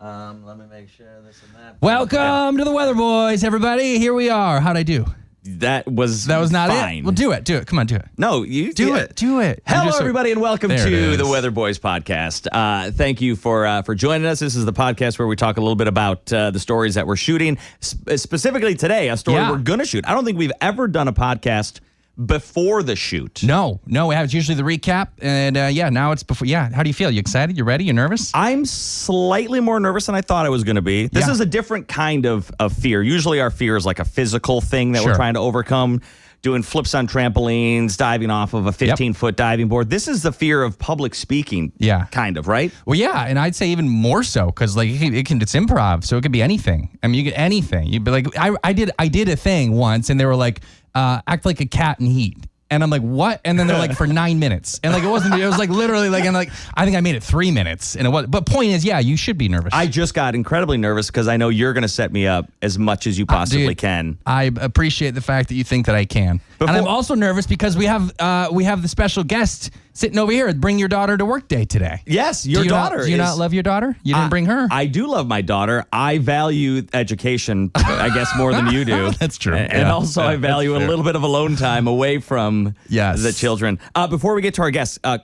Let me make sure this and that. Welcome to the Weatherboys, everybody. Here we are. How'd I do? That was not fine. it. Well, do it. Come on, do it. No, you do it. Do it. Hello, everybody, and welcome There it to is. the Weatherboys podcast. Thank you for joining us. This is the podcast where we talk a little bit about the stories that we're shooting. Specifically today, a story we're going to shoot. I don't think we've ever done a podcast before the shoot. No, we have. It's usually the recap, and now it's before. Yeah, how do you feel? You excited? You ready? You nervous? I'm slightly more nervous than I thought I was going to be. This is a different kind of fear. Usually our fear is like a physical thing that we're trying to overcome, doing flips on trampolines, diving off of a 15-foot diving board. This is the fear of public speaking, kind of, right? Well, yeah, and I'd say even more so because like it's improv, so it could be anything. I mean, you get anything. You'd be like, I did a thing once, and they were like, act like a cat in heat. And I'm like, what? And then they're like, for 9 minutes. And like, it was like literally like, I'm like, I think I made it 3 minutes. And it was, but point is, you should be nervous. I just got incredibly nervous because I know you're going to set me up as much as you possibly can. I appreciate the fact that you think that I can. And I'm also nervous because we have the special guest sitting over here at Bring Your Daughter to Work Day today. Yes, your daughter. Do you not love your daughter? You didn't bring her? I do love my daughter. I value education, I guess, more than you do. That's true. And also I value a little bit of alone time away from the children. Before we get to our guest, a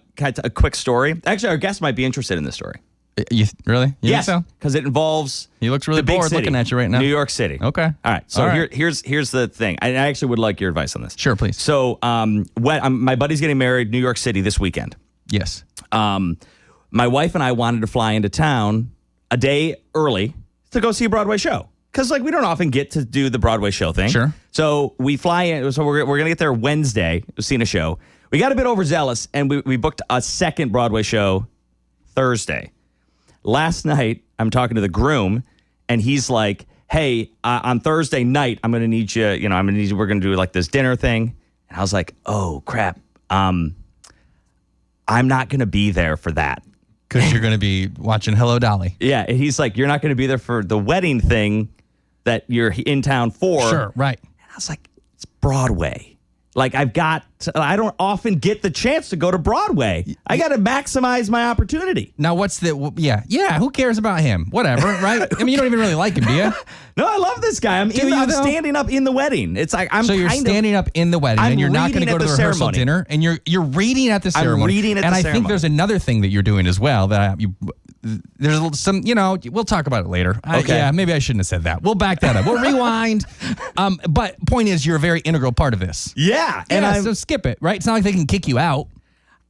quick story. Actually, our guest might be interested in this story. You really? Yes, think so? Because it involves he looks really bored looking at you right now. New York City. Okay. All right. So here's the thing. I actually would like your advice on this. Sure, please. So my buddy's getting married New York City this weekend. Yes. My wife and I wanted to fly into town a day early to go see a Broadway show. Because we don't often get to do the Broadway show thing. Sure. So we fly in. So we're going to get there Wednesday, seeing a show. We got a bit overzealous, and we booked a second Broadway show Thursday. Last night, I'm talking to the groom, and he's like, hey, on Thursday night, I'm going to need you, we're going to do like this dinner thing. And I was like, oh, crap. I'm not going to be there for that. Because you're going to be watching Hello, Dolly. Yeah. And he's like, you're not going to be there for the wedding thing that you're in town for. Sure, right. And I was like, it's Broadway. Like I don't often get the chance to go to Broadway. I got to maximize my opportunity. Now, who cares about him? Whatever, right? I mean, you don't even really like him, do you? No, I love this guy. I'm standing up in the wedding. It's like So you're standing up in the wedding, and you're not going to go to the rehearsal dinner, and you're reading at the ceremony. I'm reading at the ceremony. And I think there's another thing that you're doing as well that there's some, we'll talk about it later. Okay. Maybe I shouldn't have said that. We'll back that up. We'll rewind. But point is, you're a very integral part of this. Yeah. And so skip it, right? It's not like they can kick you out.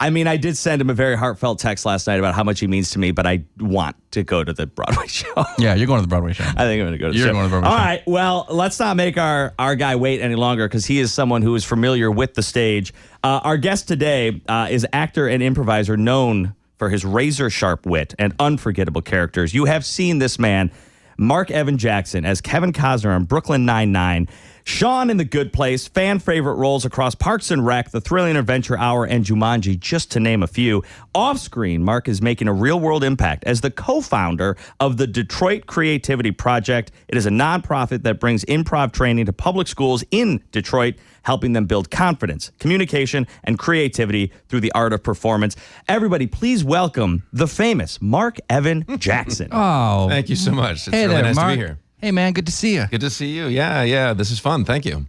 I mean, I did send him a very heartfelt text last night about how much he means to me, but I want to go to the Broadway show. Yeah, you're going to the Broadway show. I think I'm going to go to the show. You're going to the Broadway show. show. All right, well, let's not make our guy wait any longer because he is someone who is familiar with the stage. Our guest today is actor and improviser known for his razor-sharp wit and unforgettable characters. You have seen this man, Marc Evan Jackson, as Kevin Costner on Brooklyn Nine-Nine, Sean in The Good Place, fan-favorite roles across Parks and Rec, The Thrilling Adventure Hour, and Jumanji, just to name a few. Off-screen, Marc is making a real-world impact as the co-founder of the Detroit Creativity Project. It is a nonprofit that brings improv training to public schools in Detroit, helping them build confidence, communication, and creativity through the art of performance. Everybody, please welcome the famous Marc Evan Jackson. Oh. Thank you so much. It's hey really there, nice Marc. to be here. Hey, man, good to see you. Good to see you. Yeah. This is fun. Thank you.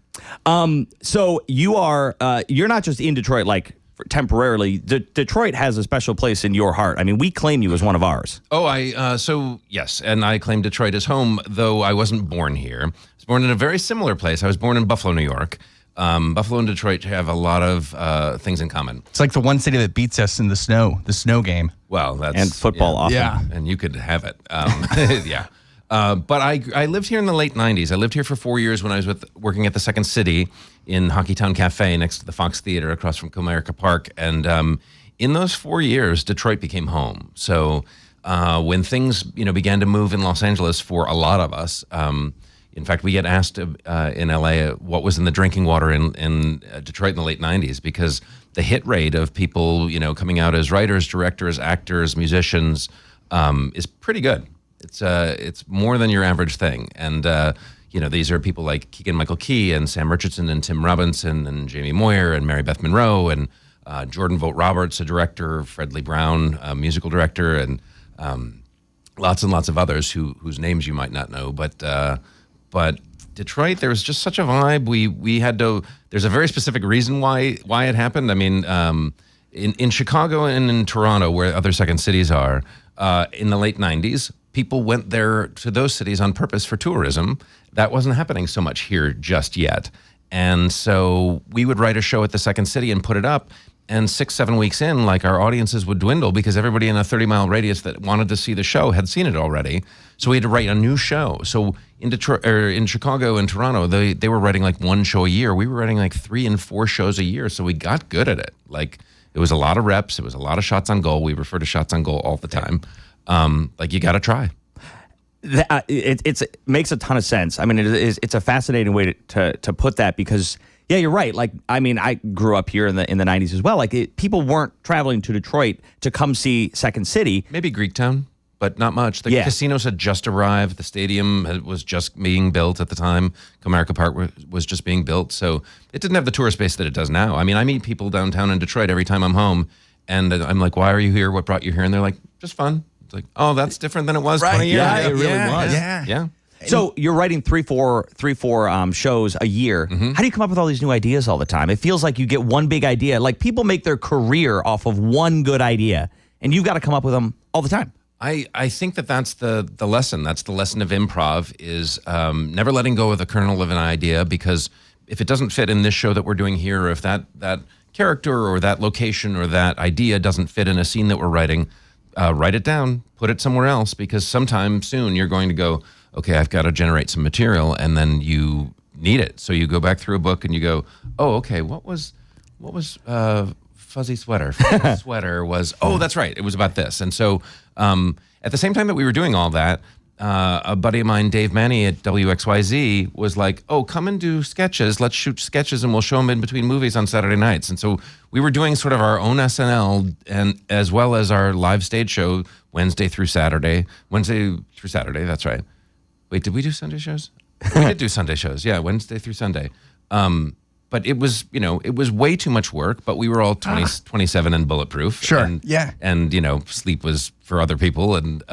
So you are, you're not just in Detroit, like temporarily. Detroit has a special place in your heart. I mean, we claim you as one of ours. Oh, so yes, and I claim Detroit as home, though I wasn't born here. I was born in a very similar place. I was born in Buffalo, New York. Buffalo and Detroit have a lot of things in common. It's like the one city that beats us in the snow game. Well, that's... And football often. Yeah. And you could have it. Yeah. But I lived here in the late 90s. I lived here for 4 years when I was working at the Second City in Hockeytown Cafe next to the Fox Theater across from Comerica Park. And in those 4 years, Detroit became home. So when things began to move in Los Angeles for a lot of us, in fact, we get asked in LA what was in the drinking water in Detroit in the late 90s because the hit rate of people coming out as writers, directors, actors, musicians is pretty good. It's more than your average thing. And, these are people like Keegan-Michael Key and Sam Richardson and Tim Robinson and Jamie Moyer and Mary Beth Monroe and Jordan Vogt Roberts, a director, Fred Lee Brown, a musical director, and lots and lots of others whose names you might not know, but Detroit, there was just such a vibe. We had to. There's a very specific reason why it happened. I mean, in Chicago and in Toronto, where other second cities are, in the late '90s, people went there to those cities on purpose for tourism. That wasn't happening so much here just yet, and so we would write a show at the second city and put it up. And 6-7 weeks in, like, our audiences would dwindle because everybody in a 30-mile radius that wanted to see the show had seen it already. So we had to write a new show. So in Detroit, or in Chicago and Toronto, they were writing like one show a year. We were writing like 3 and 4 shows a year. So we got good at it. Like, it was a lot of reps. It was a lot of shots on goal. We refer to shots on goal all the time. Like, you got to try. It makes a ton of sense. I mean, it's a fascinating way to put that because. Yeah, you're right. Like, I mean, I grew up here in the 90s as well. Like, people weren't traveling to Detroit to come see Second City. Maybe Greektown, but not much. The casinos had just arrived. The stadium was just being built at the time. Comerica Park was just being built. So it didn't have the tourist base that it does now. I mean, I meet people downtown in Detroit every time I'm home. And I'm like, why are you here? What brought you here? And they're like, just fun. It's like, oh, that's different than it was 20 years Yeah, ago. it really was. Yeah. So you're writing three, four shows a year. Mm-hmm. How do you come up with all these new ideas all the time? It feels like you get one big idea. Like, people make their career off of one good idea, and you've got to come up with them all the time. I think that's the lesson. That's the lesson of improv is never letting go of the kernel of an idea, because if it doesn't fit in this show that we're doing here, or if that character or that location or that idea doesn't fit in a scene that we're writing, write it down, put it somewhere else, because sometime soon you're going to go, okay, I've got to generate some material, and then you need it. So you go back through a book and you go, oh, okay, what was Fuzzy Sweater? Fuzzy Sweater was, oh, that's right, it was about this. And so at the same time that we were doing all that, a buddy of mine, Dave Manny at WXYZ, was like, oh, come and do sketches. Let's shoot sketches and we'll show them in between movies on Saturday nights. And so we were doing sort of our own SNL, and as well as our live stage show Wednesday through Saturday, that's right. Wait, did we do Sunday shows? We did do Sunday shows, yeah, Wednesday through Sunday. But it was, it was way too much work, but we were all 27 and bulletproof. Sure, and, yeah. And, sleep was for other people, and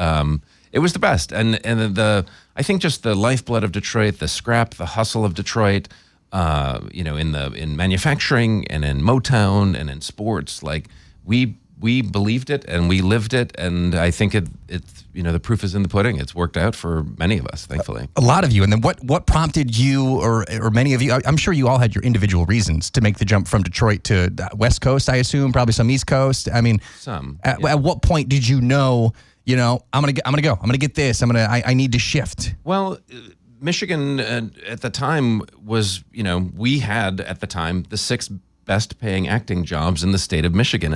it was the best. And I think just the lifeblood of Detroit, the scrap, the hustle of Detroit, in manufacturing and in Motown and in sports, like, we believed it and we lived it, and I think it's the proof is in the pudding. It's worked out for many of us, thankfully. A lot of you. And then what prompted you, or many of you? I'm sure you all had your individual reasons to make the jump from Detroit to West Coast. I assume probably some East Coast. I mean, some. At what point did you know? I'm gonna go. I'm gonna get this. I need to shift. Well, Michigan at the time was, we had at the time the 6th best paying acting jobs in the state of Michigan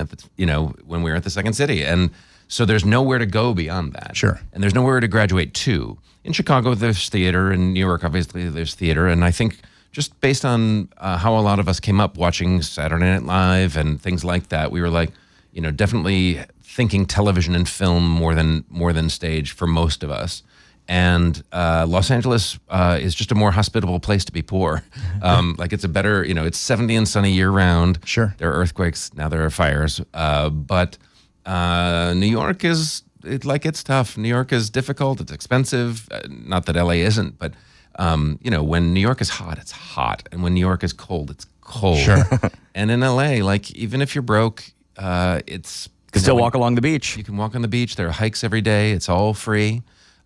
when we were at the second city. And so there's nowhere to go beyond that. Sure. And there's nowhere to graduate to. In Chicago, there's theater. In New York, obviously, there's theater. And I think just based on how a lot of us came up watching Saturday Night Live and things like that, we were like, definitely thinking television and film more than stage for most of us. And Los Angeles is just a more hospitable place to be poor. Like, it's a better, it's 70 and sunny year round. Sure. There are earthquakes, now there are fires. But New York it's tough. New York is difficult, it's expensive. Not that LA isn't, but when New York is hot, it's hot. And when New York is cold, it's cold. Sure. And in LA, like, even if you're broke, it's... You can still walk along the beach. You can walk on the beach. There are hikes every day. It's all free.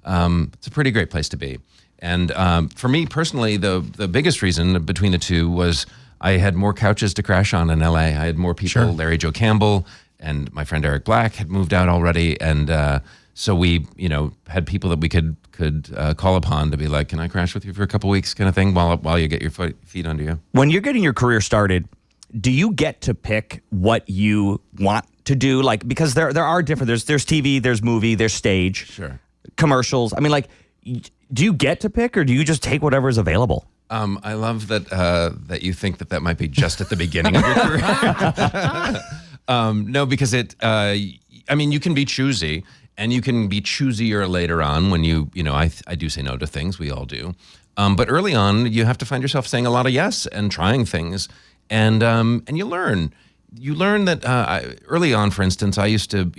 It's a pretty great place to be. And for me personally, the biggest reason between the two was I had more couches to crash on in LA. I had more people. Sure. Larry Joe Campbell and my friend Eric Black had moved out already. And so we, had people that we could call upon to be like, can I crash with you for a couple weeks kind of thing while you get your feet under you? When you're getting your career started, do you get to pick what you want to do? Like, because there are different, there's TV, there's movie, there's stage. Sure. Commercials. I mean, like, do you get to pick, or do you just take whatever is available? I love that you think that might be just at the beginning of your career. No, because you can be choosy, and you can be choosier later on when I do say no to things. We all do. But early on, you have to find yourself saying a lot of yes and trying things, and you learn. You learn that early on, for instance, I used to,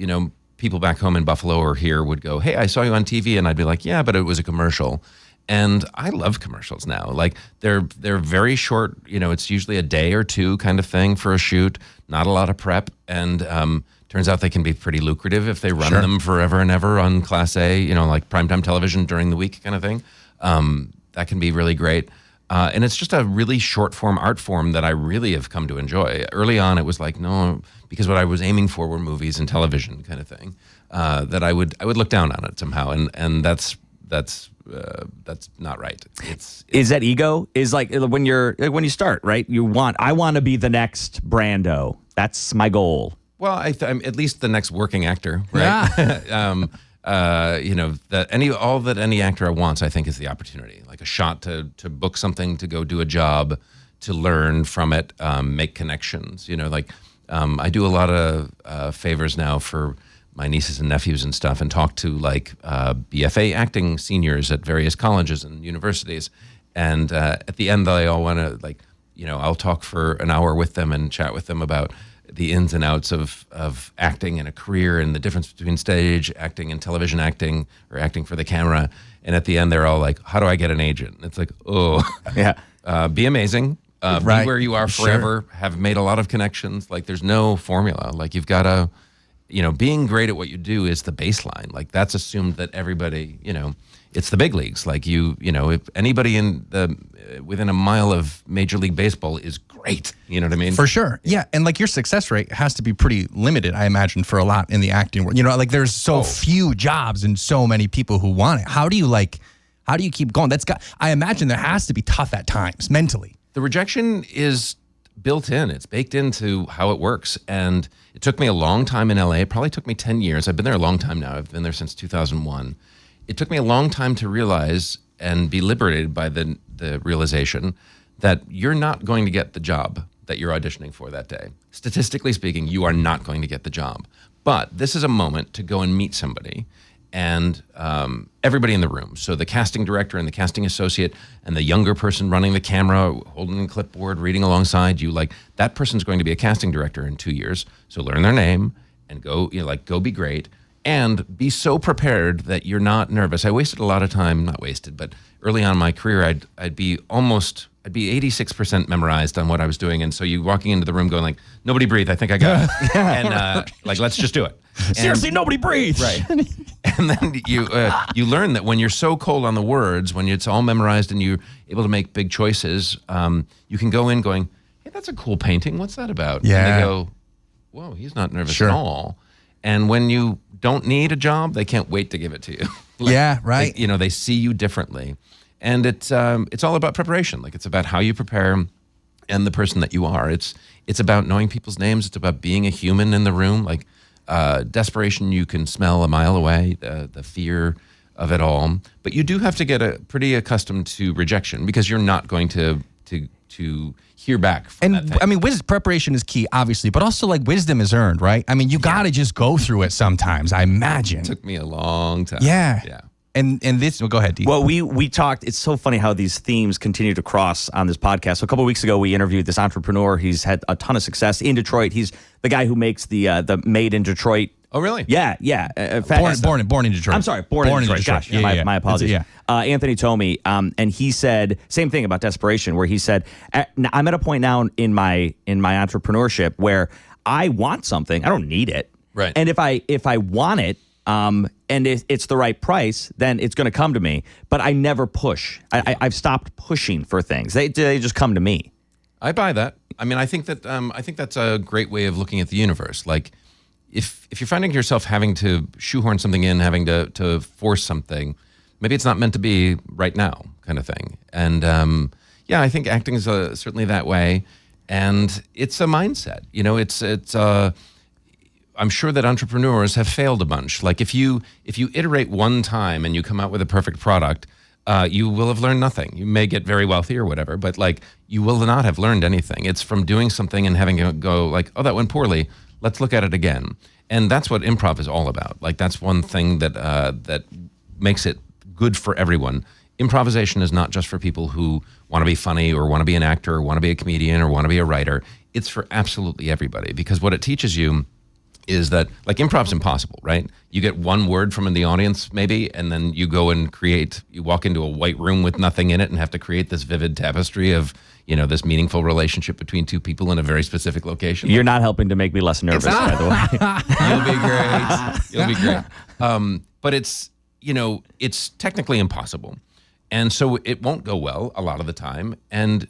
people back home in Buffalo or here would go, "Hey, I saw you on TV," and I'd be like, "Yeah, but it was a commercial." And I love commercials now. Like they're very short. You know, it's usually a day or two kind of thing for a shoot. Not a lot of prep, and turns out they can be pretty lucrative if they run them forever and ever on Class A. You know, like primetime television during the week kind of thing. That can be really great. And it's just a really short form art form that I really have come to enjoy. Early on, it was like, no, because what I was aiming for were movies and television kind of thing. That I would look down on it somehow, and that's not right. Is that ego? Is like when you start, right? I want to be the next Brando. That's my goal. Well, I'm at least the next working actor, right? Yeah. You know, all that any actor wants, I think, is the opportunity, like a shot to book something, to go do a job, to learn from it, make connections. You know, like I do a lot of favors now for my nieces and nephews and stuff, and talk to like BFA acting seniors at various colleges and universities. And at the end, they all want to, like, you know, I'll talk for an hour with them and chat with them about the ins and outs of acting and a career, and the difference between stage acting and television acting, or acting for the camera. And at the end, they're all like, "How do I get an agent?" And it's like, oh, yeah, be amazing, Right. be where you are forever. Sure. Have made a lot of connections. Like, there's no formula. Like, you've got to, you know, being great at what you do is the baseline. Like, that's assumed that everybody, you know, it's the big leagues. Like you know, if anybody within a mile of Major League Baseball is great, you know what I mean? For sure. Yeah. And like your success rate has to be pretty limited, I imagine, for a lot in the acting world. You know, like there's so few jobs and so many people who want it. How do you keep going? I imagine there has to be tough at times mentally. The rejection is built in. It's baked into how it works. And it took me a long time in LA. It probably took me 10 years. I've been there a long time now. I've been there since 2001. It took me a long time to realize and be liberated by the realization that you're not going to get the job that you're auditioning for that day. Statistically speaking, you are not going to get the job. But this is a moment to go and meet somebody, and everybody in the room. So the casting director and the casting associate and the younger person running the camera, holding the clipboard, reading alongside you, like that person's going to be a casting director in 2 years. So learn their name and go be great. And be so prepared that you're not nervous. I wasted a lot of time, not wasted, but early on in my career, I'd be 86% memorized on what I was doing. And so you walking into the room going like, nobody breathe, I think I got it. And like, let's just do it. Seriously, nobody breathes. Right. And then you learn that when you're so cold on the words, when it's all memorized and you're able to make big choices, you can go in going, hey, that's a cool painting. What's that about? Yeah. And they go, whoa, he's not nervous Sure. at all. And when you don't need a job, they can't wait to give it to you. Yeah, right. They see you differently. And it's all about preparation. Like, it's about how you prepare and the person that you are. It's about knowing people's names. It's about being a human in the room. Like, desperation you can smell a mile away, the fear of it all. But you do have to get pretty accustomed to rejection, because you're not going to hear back from that And thing. I mean, preparation is key, obviously, but also like wisdom is earned, right? I mean, you got to just go through it sometimes, I imagine. It took me a long time. Yeah. Yeah. And this, well, go ahead, Dee. Well, we talked. It's so funny how these themes continue to cross on this podcast. So a couple of weeks ago, we interviewed this entrepreneur. He's had a ton of success in Detroit. He's the guy who makes the Made in Detroit. Oh, really? Yeah. Born in Detroit. I'm sorry, born in Detroit. Gosh, Yeah, my apologies. Yeah. Anthony Tomey, and he said same thing about desperation, where he said, "I'm at a point now in my entrepreneurship where I want something. I don't need it, Right. And if I want it, and it's the right price, then it's going to come to me. But I never push. I've stopped pushing for things. They just come to me. I buy that. I mean, I think that's a great way of looking at the universe. Like, if you're finding yourself having to shoehorn something in, having to force something, maybe it's not meant to be right now, kind of thing. And I think acting is certainly that way, and it's a mindset. You know, it's I'm sure that entrepreneurs have failed a bunch. Like, if you iterate one time and you come out with a perfect product, you will have learned nothing. You may get very wealthy or whatever, but like, you will not have learned anything. It's from doing something and having to go like, oh, that went poorly. Let's look at it again. And that's what improv is all about. Like, that's one thing that makes it good for everyone. Improvisation is not just for people who want to be funny or want to be an actor or want to be a comedian or want to be a writer. It's for absolutely everybody, because what it teaches you is that like improv's impossible, right? You get one word from the audience maybe, and then you go and you walk into a white room with nothing in it and have to create this vivid tapestry of, this meaningful relationship between two people in a very specific location. You're not helping to make me less nervous, by the way. You'll be great. But it's technically impossible. And so it won't go well a lot of the time. And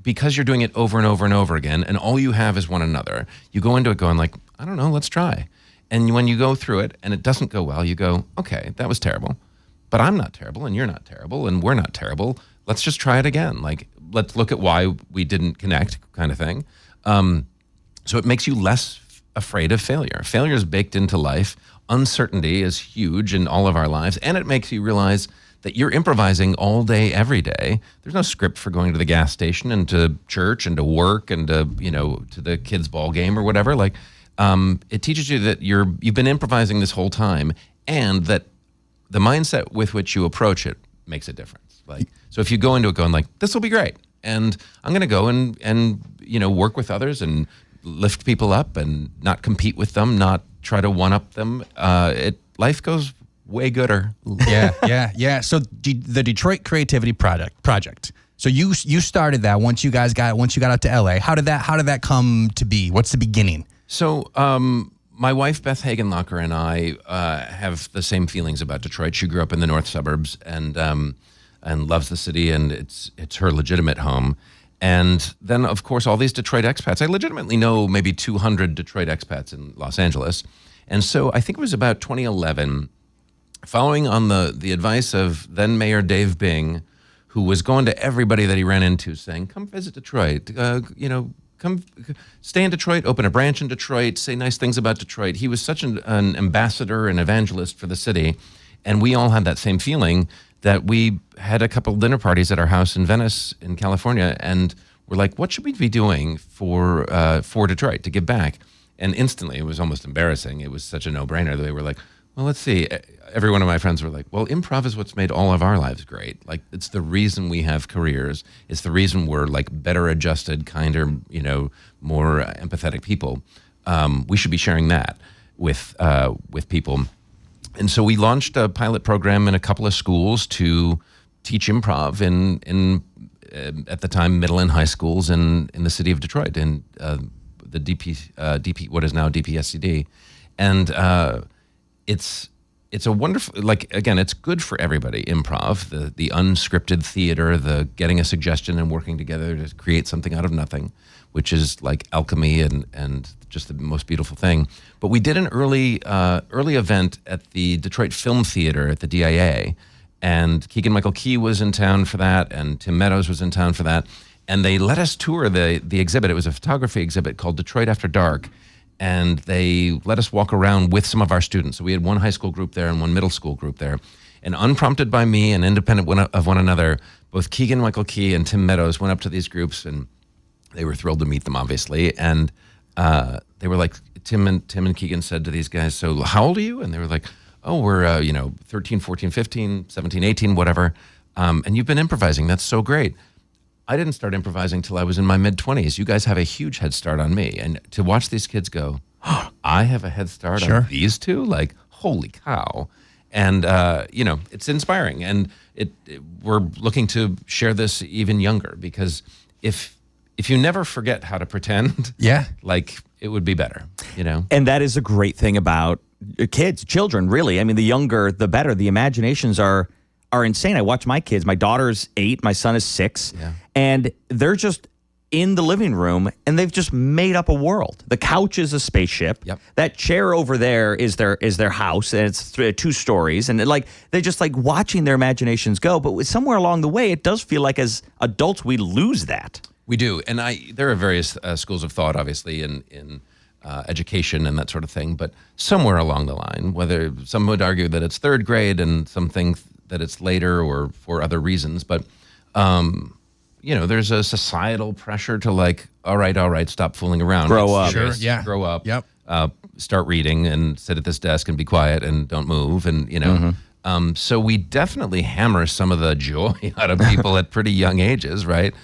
because you're doing it over and over and over again, and all you have is one another, you go into it going like, I don't know, let's try. And when you go through it and it doesn't go well, you go, okay, that was terrible, but I'm not terrible and you're not terrible and we're not terrible. Let's just try it again. Like, let's look at why we didn't connect kind of thing. So it makes you less afraid of failure. Failure is baked into life. Uncertainty is huge in all of our lives. And it makes you realize that you're improvising all day, every day. There's no script for going to the gas station and to church and to work and to, to the kids' ball game or whatever. Like, it teaches you that you've been improvising this whole time, and that the mindset with which you approach it makes a difference. Like, so if you go into it going like, this will be great, and I'm going to go and work with others and lift people up and not compete with them, not try to one-up them, life goes way gooder. Yeah. So the Detroit Creativity Project. So you started that once you got out to LA. How did that come to be? What's the beginning? So my wife Beth Hagenlocker and I have the same feelings about Detroit. She grew up in the north suburbs and loves the city, and it's her legitimate home. And then, of course, all these Detroit expats. I legitimately know maybe 200 Detroit expats in Los Angeles. And so I think it was about 2011, following on the advice of then Mayor Dave Bing, who was going to everybody that he ran into saying, come visit Detroit, come stay in Detroit, open a branch in Detroit, say nice things about Detroit. He was such an ambassador and evangelist for the city. And we all had that same feeling that we had a couple dinner parties at our house in Venice in California. And we're like, what should we be doing for Detroit to give back? And instantly, it was almost embarrassing. It was such a no-brainer that we were like, well, let's see. Every one of my friends were like, well, improv is what's made all of our lives great. Like, it's the reason we have careers. It's the reason we're like better adjusted, kinder, more empathetic people. We should be sharing that with people. And so we launched a pilot program in a couple of schools to teach improv in at the time, middle and high schools in the city of Detroit, in the DP, what is now DPSCD. And it's a wonderful, like, again, it's good for everybody, improv, the unscripted theater, the getting a suggestion and working together to create something out of nothing, which is like alchemy and just the most beautiful thing. But we did an early event at the Detroit Film Theater at the DIA, and Keegan-Michael Key was in town for that, and Tim Meadows was in town for that, and they let us tour the exhibit. It was a photography exhibit called Detroit After Dark, and they let us walk around with some of our students. So we had one high school group there and one middle school group there. And unprompted by me and independent of one another, both Keegan-Michael Key and Tim Meadows went up to these groups, and they were thrilled to meet them, obviously. And they were like, Tim and Keegan said to these guys, so how old are you? And they were like, oh, we're 13, 14, 15, 17, 18, whatever. And you've been improvising. That's so great. I didn't start improvising till I was in my mid-20s. You guys have a huge head start on me. And to watch these kids go, oh, I have a head start on these two? Like, holy cow. And, it's inspiring. And we're looking to share this even younger, because if you never forget how to pretend, like, it would be better, And that is a great thing about children, really. I mean, the younger, the better. The imaginations are insane. I watch my kids. My daughter's 8, my son is 6, and they're just in the living room, and they've just made up a world. The couch is a spaceship. Yep. That chair over there is their house, and it's 2 stories. And they're just like watching their imaginations go. But somewhere along the way, it does feel like as adults we lose that. We do, and there are various schools of thought, obviously, in education and that sort of thing. But somewhere along the line, whether some would argue that it's 3rd grade, and some think that it's later or for other reasons, but there's a societal pressure to like, all right, stop fooling around, grow up, grow up, yep, start reading and sit at this desk and be quiet and don't move, and so we definitely hammer some of the joy out of people at pretty young ages, right?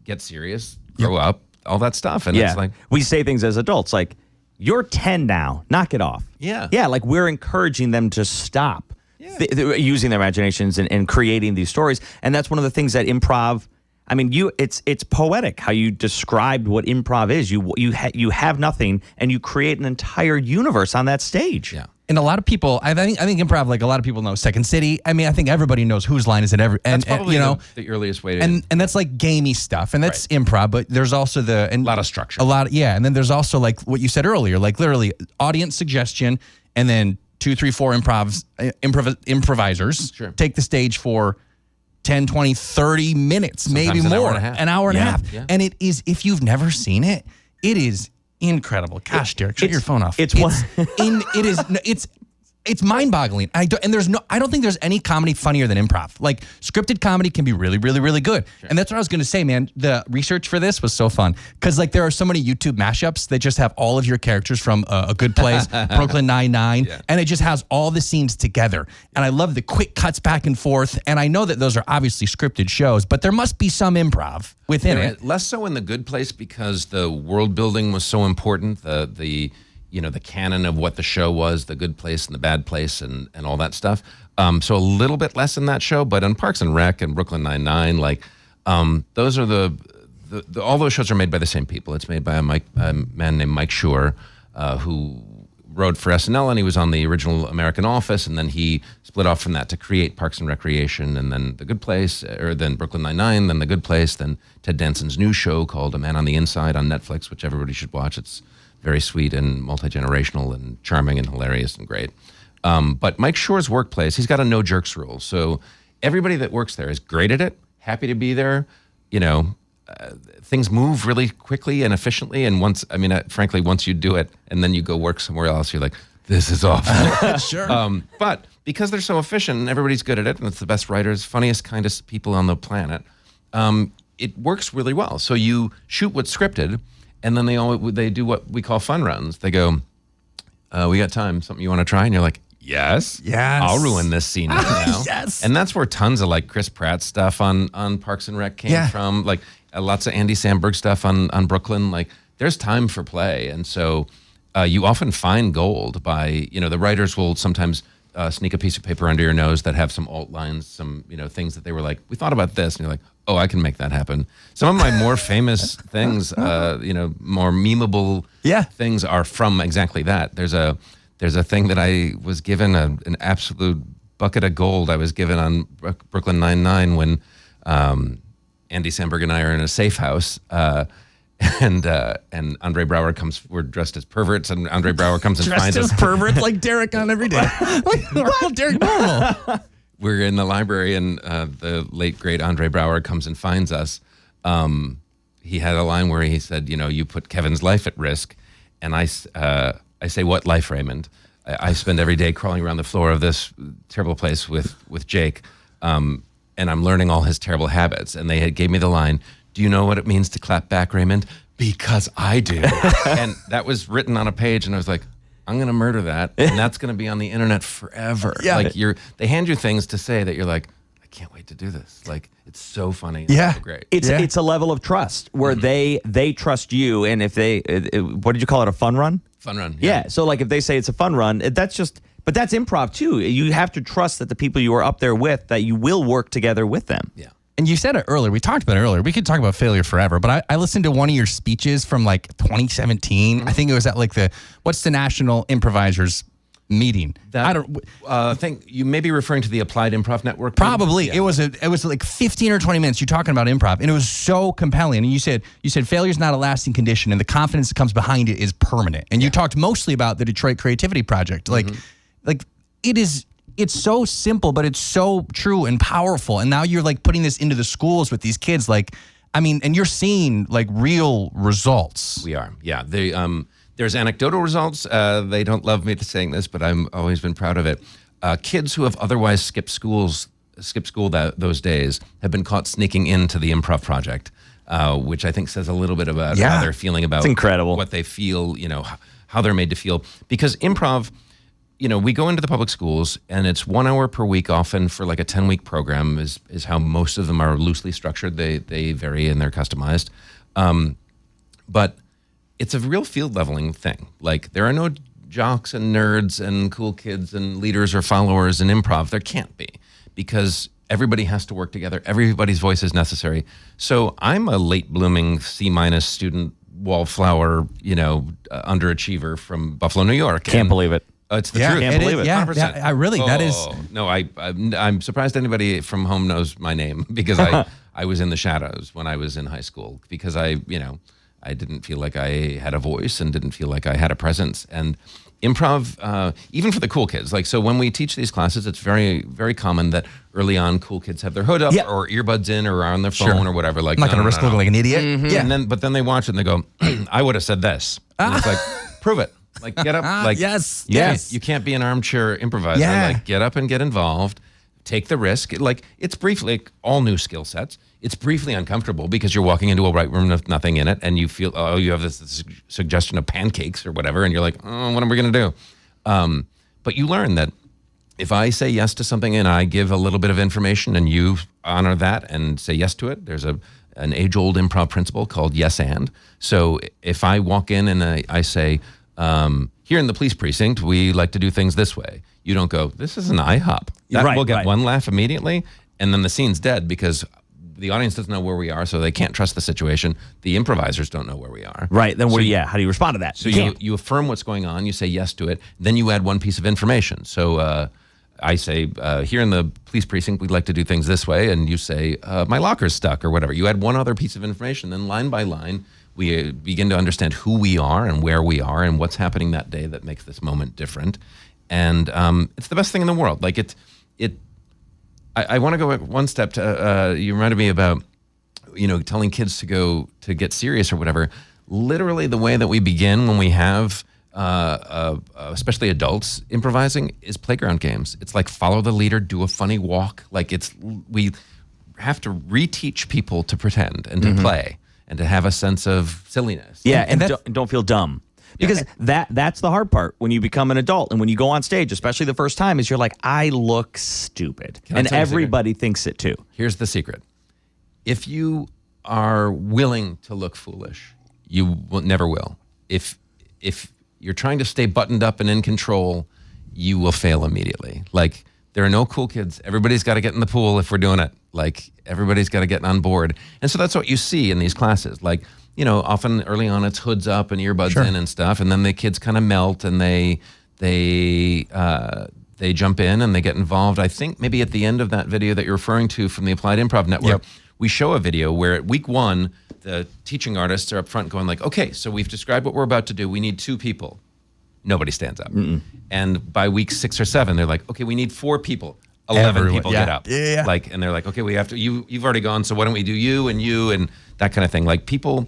Get serious, grow up, all that stuff, and it's like we say things as adults like, you're 10 now. Knock it off. Yeah. Yeah, like we're encouraging them to stop using their imaginations and creating these stories. And that's one of the things that improv, I mean, it's poetic how you described what improv is. You have nothing and you create an entire universe on that stage. Yeah. And a lot of people, I think improv, like a lot of people know Second City. I mean, I think everybody knows whose line is it ever. And, That's probably you know, the earliest way to. and that's like gamey stuff, and that's improv. But there's also a lot of structure. And then there's also like what you said earlier, like literally audience suggestion, and then 2, 3, 4 improvisers take the stage for 10, 20, 30 minutes, maybe Sometimes more, an hour and a half. Yeah. And it is, if you've never seen it, it is incredible. Gosh, Derek, shut your phone off. It's mind-boggling. I don't think there's any comedy funnier than improv. Like scripted comedy can be really, really, really good. Sure. And that's what I was going to say, man. The research for this was so fun because like there are so many YouTube mashups that just have all of your characters from A Good Place, Brooklyn Nine-Nine, and it just has all the scenes together. And I love the quick cuts back and forth. And I know that those are obviously scripted shows, but there must be some improv within it. Less so in The Good Place because the world building was so important. The canon of what the show was, the good place and the bad place and all that stuff. So a little bit less in that show, but on Parks and Rec and Brooklyn Nine-Nine, like those are all those shows are made by the same people. It's made by a man named Mike Schur, who wrote for SNL, and he was on the original American Office, and then he split off from that to create Parks and Recreation, and then The Good Place, or then Brooklyn Nine-Nine, then The Good Place, then Ted Danson's new show called A Man on the Inside on Netflix, which everybody should watch. It's very sweet and multi-generational and charming and hilarious and great. But Mike Schur's workplace, he's got a no jerks rule. So everybody that works there is great at it, happy to be there. Things move really quickly and efficiently. And frankly, once you do it and then you go work somewhere else, you're like, this is awful. Sure. But because they're so efficient and everybody's good at it, and it's the best writers, funniest, kindest people on the planet, it works really well. So you shoot what's scripted, and then they do what we call fun runs. They go, we got time, something you want to try? And you're like, yes, I'll ruin this scene right now. Yes. And that's where tons of like Chris Pratt stuff on Parks and Rec came from. Like lots of Andy Samberg stuff on Brooklyn. Like there's time for play. And so you often find gold by, the writers will sometimes sneak a piece of paper under your nose that have some alt lines, some, things that they were like, we thought about this. And you're like, oh, I can make that happen. Some of my more famous things, more memeable things are from exactly that. There's a thing that I was given an absolute bucket of gold. I was given on Brooklyn Nine-Nine when Andy Samberg and I are in a safe house, and Andre Braugher we're dressed as perverts, and Andre Braugher comes and finds us. Dressed as perverts like Derek on every day. Like normal Derek normal. We're in the library, and the late, great Andre Braugher comes and finds us. He had a line where he said, you put Kevin's life at risk. And I say, what life, Raymond? I spend every day crawling around the floor of this terrible place with Jake, and I'm learning all his terrible habits. And they gave me the line, do you know what it means to clap back, Raymond? Because I do. And that was written on a page, and I was like, I'm going to murder that, and that's going to be on the internet forever. Yeah. Like they hand you things to say that you're like, I can't wait to do this. Like it's so funny. Yeah. So great. It's a level of trust where they trust you, and if they what did you call it, a fun run? Fun run. Yeah. So like if they say it's a fun run, but that's improv too. You have to trust that the people you are up there with, that you will work together with them. Yeah. And you said it earlier. We talked about it earlier. We could talk about failure forever, but I listened to one of your speeches from like 2017. I think it was at like what's the National Improvisers meeting? I think you may be referring to the Applied Improv Network. Probably. Yeah. It was like 15 or 20 minutes you're talking about improv, and it was so compelling. And you said failure is not a lasting condition, and the confidence that comes behind it is permanent. And you talked mostly about the Detroit Creativity Project. Like it's so simple, but it's so true and powerful. And now you're like putting this into the schools with these kids. Like, I mean, and you're seeing like real results. We are. Yeah. There's anecdotal results. They don't love me to saying this, but I've always been proud of it. Kids who have otherwise skipped school those days have been caught sneaking into the improv project, which I think says a little bit about how they're feeling about it's incredible. What they feel, how they're made to feel. Because improv, we go into the public schools, and it's 1 hour per week, often for like a 10-week program is how most of them are loosely structured. They vary and they're customized. But it's a real field leveling thing. Like there are no jocks and nerds and cool kids and leaders or followers in improv. There can't be, because everybody has to work together. Everybody's voice is necessary. So I'm a late blooming C- student, wallflower, underachiever from Buffalo, New York. Can't believe it. It's the Yeah, truth. Can't believe it. Yeah, 100%. I really, that is. No, I'm surprised anybody from home knows my name, because I was in the shadows when I was in high school, because I didn't feel like I had a voice and didn't feel like I had a presence. And improv, even for the cool kids, like, so when we teach these classes, it's very, very common that early on cool kids have their hood up or earbuds in or are on their phone or whatever. Like, I'm not going to risk looking like an idiot. Yeah. But then they watch it and they go, I would have said this. And it's like, prove it. Like, get up. Like, Yes. You can't be an armchair improviser. Yeah. Like, get up and get involved. Take the risk. Like, it's briefly, like all new skill sets. It's briefly uncomfortable because you're walking into a white room with nothing in it, and you feel, you have this suggestion of pancakes or whatever, and you're like, oh, what am I going to do? But you learn that if I say yes to something and I give a little bit of information and you honor that and say yes to it, there's an age-old improv principle called yes and. So if I walk in and I say, here in the police precinct, we like to do things this way. You don't go, this is an IHOP. That will get one laugh immediately, and then the scene's dead because the audience doesn't know where we are, so they can't trust the situation. The improvisers don't know where we are. Right. Then how do you respond to that? So you affirm what's going on, you say yes to it, then you add one piece of information. So I say, here in the police precinct, we'd like to do things this way, and you say, my locker's stuck or whatever. You add one other piece of information, then line by line, we begin to understand who we are and where we are and what's happening that day that makes this moment different. And it's the best thing in the world. Like I want to go one step to, you reminded me about, telling kids to get serious or whatever. Literally the way that we begin when we have, especially adults improvising, is playground games. It's like follow the leader, do a funny walk. Like we have to reteach people to pretend and to play and to have a sense of silliness. Yeah, and don't feel dumb. Because that's the hard part when you become an adult and when you go on stage, especially the first time, is you're like, I look stupid. And everybody thinks it too. Here's the secret. If you are willing to look foolish, you never will. If you're trying to stay buttoned up and in control, you will fail immediately. Like, there are no cool kids. Everybody's got to get in the pool if we're doing it. Like, everybody's got to get on board. And so that's what you see in these classes. Like, often early on it's hoods up and earbuds in and stuff, and then the kids kind of melt and they jump in and they get involved. I think maybe at the end of that video that you're referring to from the Applied Improv Network, we show a video where at week 1, the teaching artists are up front going like, okay, so we've described what we're about to do. We need 2 people. Nobody stands up. And by week 6 or 7, they're like, okay, we need 4 people. 11 people get up. Yeah. Like, and they're like, okay, we have to, you've already gone, so why don't we do you and that kind of thing. Like, people,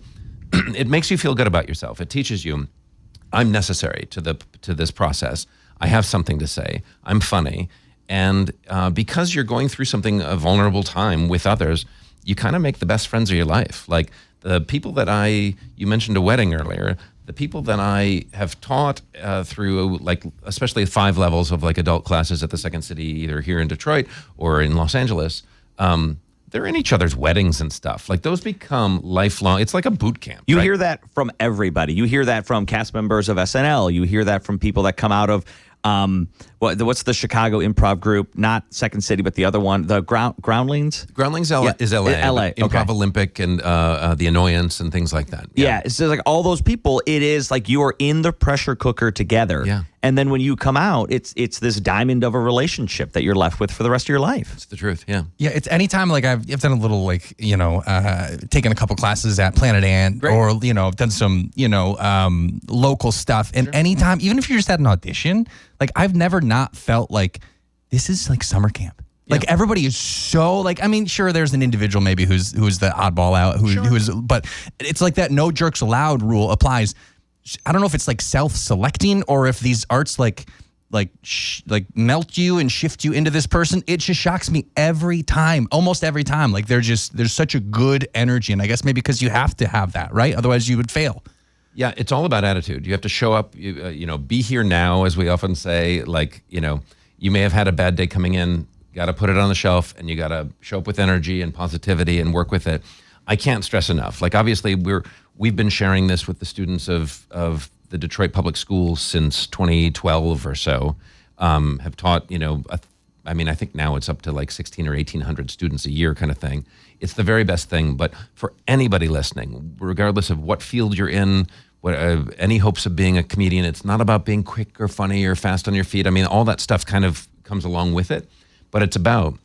it makes you feel good about yourself. It teaches you, I'm necessary to this process. I have something to say. I'm funny. And because you're going through a vulnerable time with others, you kind of make the best friends of your life. Like, the people that you mentioned a wedding earlier, the people that I have taught through, like, especially 5 levels of like adult classes at the Second City, either here in Detroit or in Los Angeles, they're in each other's weddings and stuff. Like, those become lifelong. It's like a boot camp. You hear that from everybody. You hear that from cast members of SNL. You hear that from people that come out of what's the Chicago improv group? Not Second City, but the other one, the Groundlings. Groundlings is LA. LA. Improv Olympic and The Annoyance and things like that. Yeah, it's just like all those people. It is like you are in the pressure cooker together. Yeah. And then when you come out, it's this diamond of a relationship that you're left with for the rest of your life. It's the truth. Yeah. Yeah, it's anytime like I've done a little like, taken a couple classes at Planet Ant or, done some, local stuff. And anytime, even if you're just at an audition, like I've never not felt like this is like summer camp. Like everybody is so like, I mean, sure, there's an individual maybe who's the oddball out, who's, but it's like that no jerks allowed rule applies. I don't know if it's like self-selecting or if these arts like melt you and shift you into this person. It just shocks me every time, almost every time. Like there's such a good energy, and I guess maybe because you have to have that, right? Otherwise you would fail. Yeah, it's all about attitude. You have to show up, be here now, as we often say. Like, you may have had a bad day coming in, got to put it on the shelf, and you got to show up with energy and positivity and work with it. I can't stress enough. Like, obviously, we've been sharing this with the students of the Detroit Public Schools since 2012 or so. Have taught, I think now it's up to like 1,600 or 1,800 students a year kind of thing. It's the very best thing. But for anybody listening, regardless of what field you're in, any hopes of being a comedian, it's not about being quick or funny or fast on your feet. I mean, all that stuff kind of comes along with it. But it's about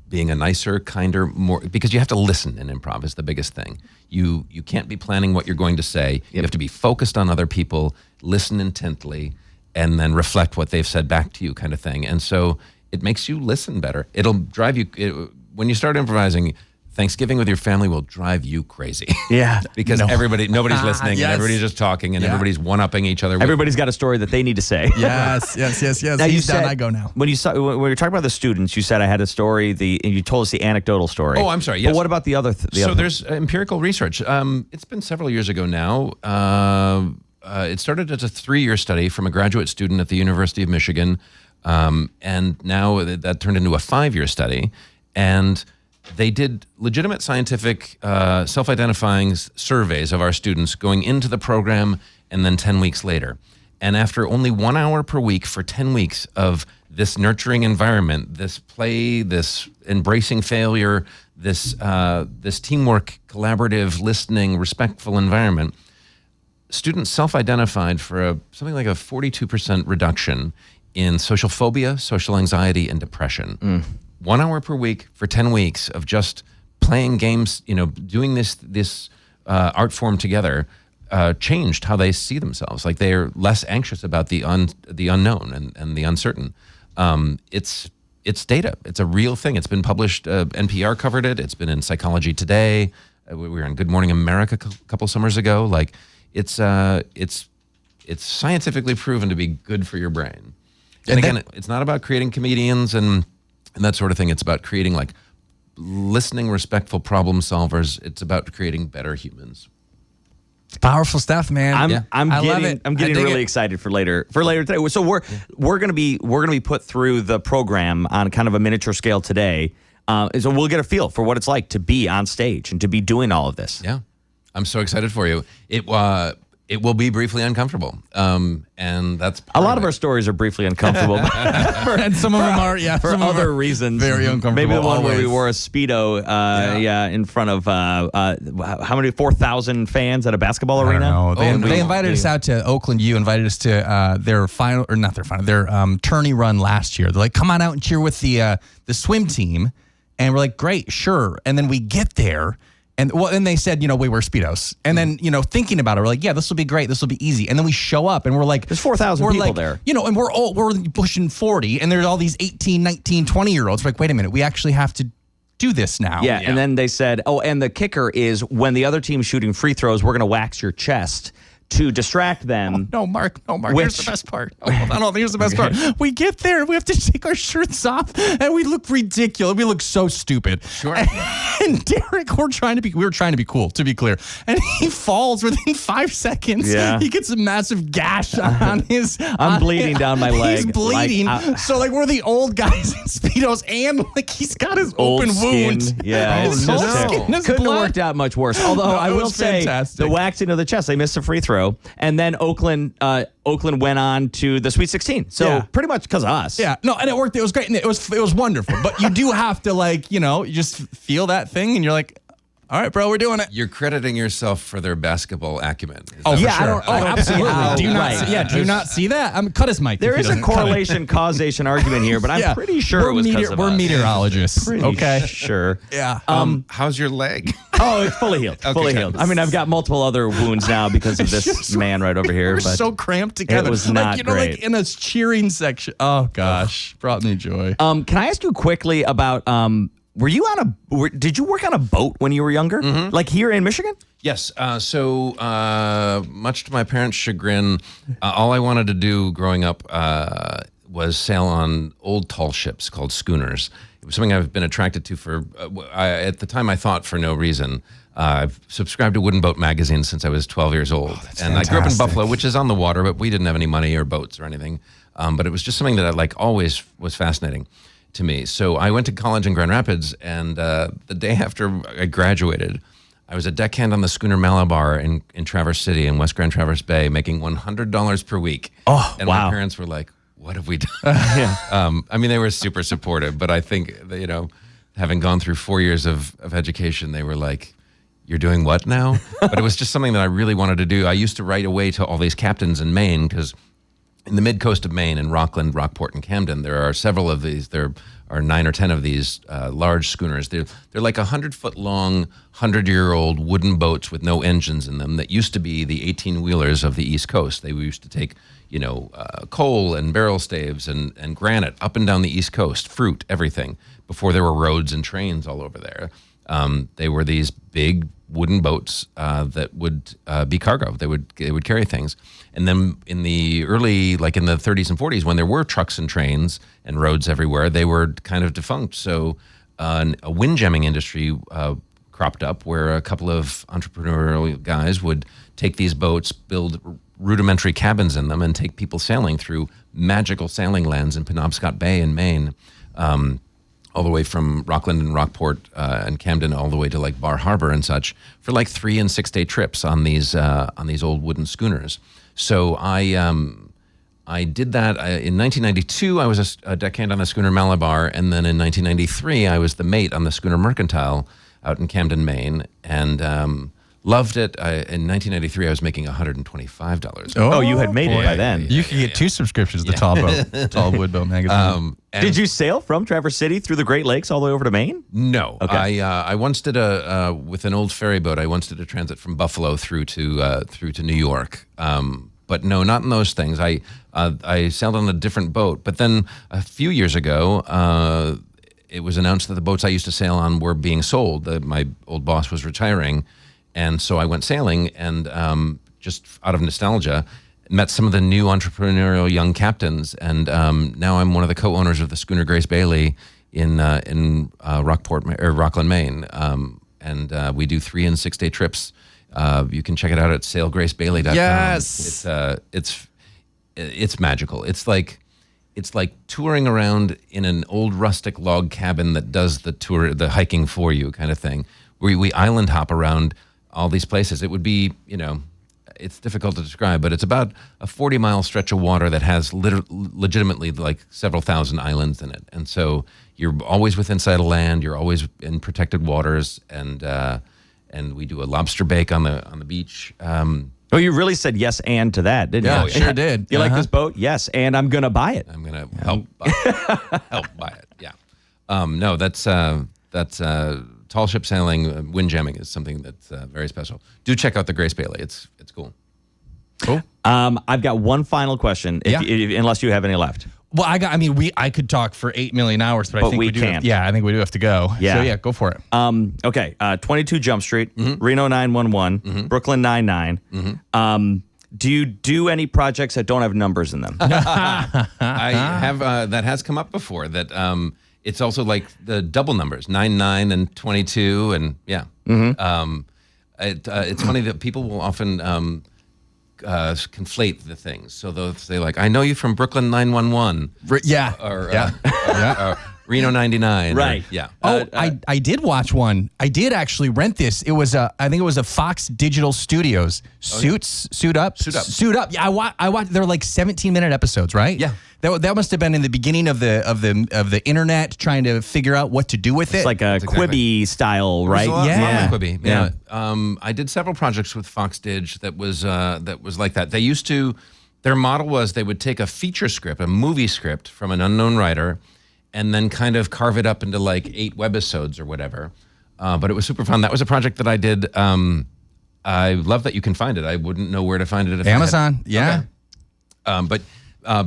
being a nicer, kinder, more, because you have to listen in improv is the biggest thing. You can't be planning what you're going to say. You have to be focused on other people, listen intently, and then reflect what they've said back to you kind of thing. And so it makes you listen better. It'll drive you, when you start improvising, Thanksgiving with your family will drive you crazy. Yeah. Because nobody's listening, and everybody's just talking, and everybody's one-upping each other. Everybody's got a story that they need to say. Yes. Now He's done, I go now. When you were talking about the students, you said I had a story, and you told us the anecdotal story. Oh, I'm sorry, yes. But what about the other? There's empirical research. It's been several years ago now. It started as a 3-year study from a graduate student at the University of Michigan, and now that turned into a 5-year study. And they did legitimate scientific self-identifying surveys of our students going into the program and then 10 weeks later. And after only 1 hour per week for 10 weeks of this nurturing environment, this play, this embracing failure, this teamwork, collaborative, listening, respectful environment, students self-identified for something like a 42% reduction in social phobia, social anxiety, and depression. 1 hour per week for 10 weeks of just playing games, doing this art form together, changed how they see themselves. Like, they're less anxious about the unknown and the uncertain. It's data. It's a real thing. It's been published. NPR covered it. It's been in Psychology Today. We were in Good Morning America a couple summers ago. Like, it's scientifically proven to be good for your brain. And again, it's not about creating comedians and that sort of thing. It's about creating like listening, respectful problem solvers. It's about creating better humans. It's powerful stuff, man. I'm getting really excited for later today. So we're gonna be put through the program on kind of a miniature scale today. So we'll get a feel for what it's like to be on stage and to be doing all of this. Yeah, I'm so excited for you. It will be briefly uncomfortable, and that's a lot of our stories are briefly uncomfortable, and some of them are, for other reasons, very uncomfortable. Maybe the one where we wore a Speedo, in front of how many 4,000 fans at a basketball arena? They invited us out to Oakland. You invited us to their final, or not their final, their tourney run last year. They're like, come on out and cheer with the swim team, and we're like, great, sure. And then we get there. And they said, we wear Speedos. And then, thinking about it, we're like, yeah, this will be great. This will be easy. And then we show up and we're like, there's 4,000 people there. And we're pushing 40 and there's all these 18, 19, 20-year-olds. We're like, wait a minute, we actually have to do this now. Yeah. And then they said, and the kicker is when the other team's shooting free throws, we're going to wax your chest to distract them. No, Mark, here's the best part. Here's the best part. We get there, we have to take our shirts off, and we look ridiculous. We look so stupid. Sure. And Derek, we were trying to be cool, to be clear. And he falls within 5 seconds. Yeah. He gets a massive gash on his... I'm bleeding down my leg. He's bleeding. So we're the old guys in Speedos, and he's got his open wound. Yeah. His whole skin is Couldn't blood. have worked out much worse. Although I will say, fantastic. the waxing of the chest, they missed a free throw. And then Oakland went on to the Sweet 16. So pretty much because of us. Yeah. No, and it worked. It was great. And it was wonderful. But you do have to you just feel that thing and you're like, all right, bro, we're doing it. You're crediting yourself for their basketball acumen. Oh, For yeah, sure. I don't absolutely. Do you not see that? Cut his mic. There is a correlation causation argument here, but I'm pretty sure it was because of us. We're meteorologists. Okay. Sure. Yeah. How's your leg? Oh, it's fully healed. Fully healed. I mean, I've got multiple other wounds now because of this man right over here. We're so cramped together. It was not great. Like in a cheering section. Oh gosh, brought me joy. Can I ask you quickly about did you work on a boat when you were younger? Mm-hmm. Like here in Michigan? Yes. So much to my parents' chagrin, all I wanted to do growing up was sail on old tall ships called schooners. It was something I've been attracted to at the time I thought for no reason. I've subscribed to Wooden Boat magazine since I was 12 years old. And I grew up in Buffalo, which is on the water, but we didn't have any money or boats or anything. But it was just something that I always was fascinating. to me. So I went to college in Grand Rapids, and the day after I graduated, I was a deckhand on the schooner Malabar in Traverse City in West Grand Traverse Bay, making $100 per week. Oh, and wow. my parents were like, "What have we done?" I mean, they were super supportive, but I think that, having gone through 4 years of education, they were like, "You're doing what now?" But it was just something that I really wanted to do. I used to write away to all these captains in Maine, because in the mid-coast of Maine, in Rockland, Rockport, and Camden, there are several of these. There are 9 or 10 of these large schooners. They're like 100-foot-long, 100-year-old wooden boats with no engines in them that used to be the 18-wheelers of the East Coast. They used to take, coal and barrel staves and granite up and down the East Coast, fruit, everything, before there were roads and trains all over there. They were these big wooden boats that would be cargo. They would carry things. And then in the early, like in the 30s and 40s, when there were trucks and trains and roads everywhere, they were kind of defunct. So a windjamming industry cropped up where a couple of entrepreneurial guys would take these boats, build rudimentary cabins in them, and take people sailing through magical sailing lands in Penobscot Bay in Maine. All the way from Rockland and Rockport and Camden, all the way to like Bar Harbor and such, for like 3 and 6 day trips on these old wooden schooners. So I did that in 1992. I was a deckhand on the schooner Malabar, and then in 1993 I was the mate on the schooner Mercantile out in Camden, Maine, and loved it. In 1993 I was making $125. Oh, you had made it by then. You could get 2 subscriptions to Tall Boat, Tall Woodboat magazine. Did you sail from Traverse City through the Great Lakes all the way over to Maine? No. Okay. I once did with an old ferry boat. I once did a transit from Buffalo through to New York. But no, not in those things. I sailed on a different boat. But then a few years ago, it was announced that the boats I used to sail on were being sold. That my old boss was retiring, and so I went sailing, and just out of nostalgia, met some of the new entrepreneurial young captains, and now I'm one of the co-owners of the schooner Grace Bailey in Rockport or Rockland, Maine, and we do 3 and 6 day trips. You can check it out at sailgracebailey.com. Yes, it's magical. It's like touring around in an old rustic log cabin that does the hiking for you, kind of thing. We island hop around all these places. It would be, it's difficult to describe, but it's about a 40-mile stretch of water that has legitimately like several thousand islands in it. And so you're always within sight of land. You're always in protected waters, and we do a lobster bake on the beach. Oh, you really said yes and to that, didn't yeah, you? sure did. You like this boat? Yes, and I'm gonna buy it. I'm gonna help buy it. Yeah. No, that's tall ship sailing, windjamming is something that's very special. Do check out the Grace Bailey. It's cool. Cool. I've got one final question, unless you have any left. Well, I could talk for 8 million hours, but I think we do. can't. Yeah, I think we do have to go. Yeah. So yeah, go for it. Okay. 22 Jump Street, Reno 911, Brooklyn 99. Do you do any projects that don't have numbers in them? I have that has come up before. That it's also like the double numbers, 99 and 22, and yeah. It's funny that people will often conflate the things. So they'll say like, "I know you from Brooklyn 911," or Reno 99. Right. Yeah. I did watch one. I did actually rent this. It was I think it was a Fox Digital Studios. Suit Up. Yeah, I watched. They're like 17-minute episodes, right? Yeah. That must have been in the beginning of the internet, trying to figure out what to do with it. It's like a Quibi style, right? Yeah. Quibi. Yeah. I did several projects with Fox Dig that was like that. They used to. Their model was they would take a feature script, a movie script from an unknown writer, and then kind of carve it up into like 8 webisodes or whatever. But it was super fun. That was a project that I did. I love that you can find it. I wouldn't know where to find it. If Amazon, yeah. Okay. But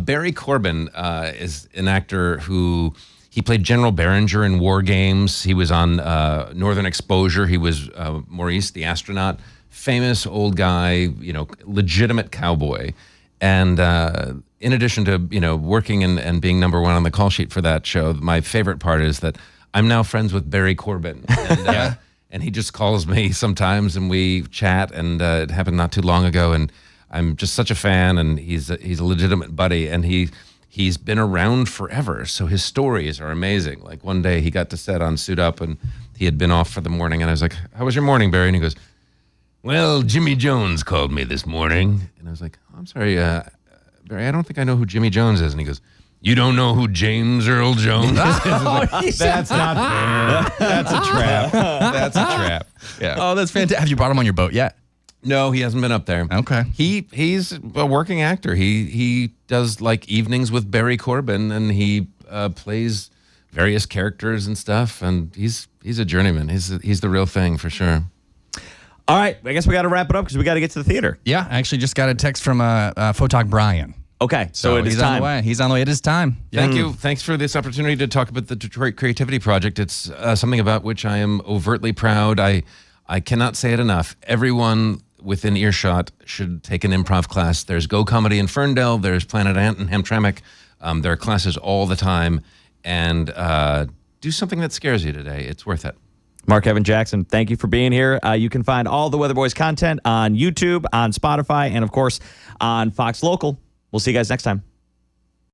Barry Corbin is an actor who he played General Behringer in War Games. He was on Northern Exposure. He was Maurice the astronaut. Famous old guy, legitimate cowboy. And in addition to working and being number 1 on the call sheet for that show, my favorite part is that I'm now friends with Barry Corbin, and, and he just calls me sometimes and we chat. And it happened not too long ago, and I'm just such a fan. And he's a legitimate buddy, and he he's been around forever, so his stories are amazing. Like one day he got to set on Suit Up, and he had been off for the morning, and I was like, "How was your morning, Barry?" And he goes, "Well, Jimmy Jones called me this morning," and I was like, "I'm sorry, Barry, I don't think I know who Jimmy Jones is," and he goes, "You don't know who James Earl Jones is?" That's not fair. That's a trap. That's a trap. Yeah. Oh, that's fantastic. Have you brought him on your boat yet? No, he hasn't been up there. Okay. He's a working actor. He does like evenings with Barry Corbin, and he plays various characters and stuff. And he's a journeyman. He's the real thing for sure. All right, I guess we got to wrap it up because we got to get to the theater. Yeah, I actually just got a text from Photog Brian. Okay, so it is he's time. on the way. He's on the way. It is time. Thank you. Thanks for this opportunity to talk about the Detroit Creativity Project. It's something about which I am overtly proud. I cannot say it enough. Everyone within earshot should take an improv class. There's Go Comedy in Ferndale. There's Planet Ant in Hamtramck. There are classes all the time. And do something that scares you today. It's worth it. Marc Evan Jackson, thank you for being here. You can find all the Weatherboys content on YouTube, on Spotify, and, of course, on Fox Local. We'll see you guys next time.